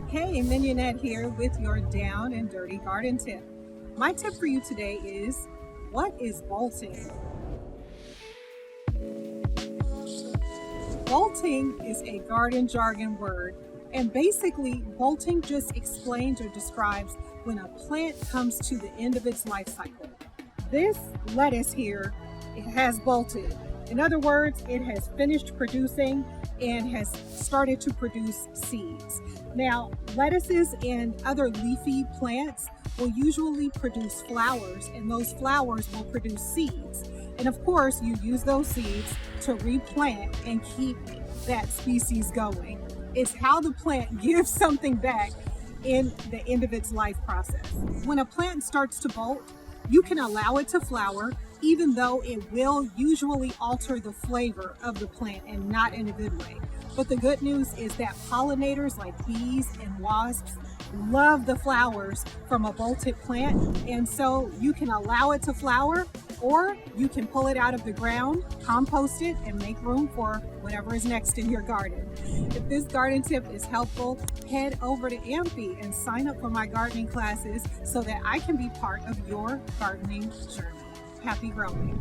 Hey, Mignonette here with your down and dirty garden tip. My tip for you today is, what is bolting? Bolting is a garden jargon word, and basically bolting just explains or describes when a plant comes to the end of its life cycle. This lettuce here, it has bolted. In other words, it has finished producing and has started to produce seeds. Now, lettuces and other leafy plants will usually produce flowers, and those flowers will produce seeds. And of course, you use those seeds to replant and keep that species going. It's how the plant gives something back in the end of its life process. When a plant starts to bolt, you can allow it to flower, even though it will usually alter the flavor of the plant and not in a good way. But the good news is that pollinators like bees and wasps love the flowers from a bolted plant, and so you can allow it to flower, or you can pull it out of the ground, compost it, and make room for whatever is next in your garden. If this garden tip is helpful, head over to Amphy and sign up for my gardening classes so that I can be part of your gardening journey. Happy growing!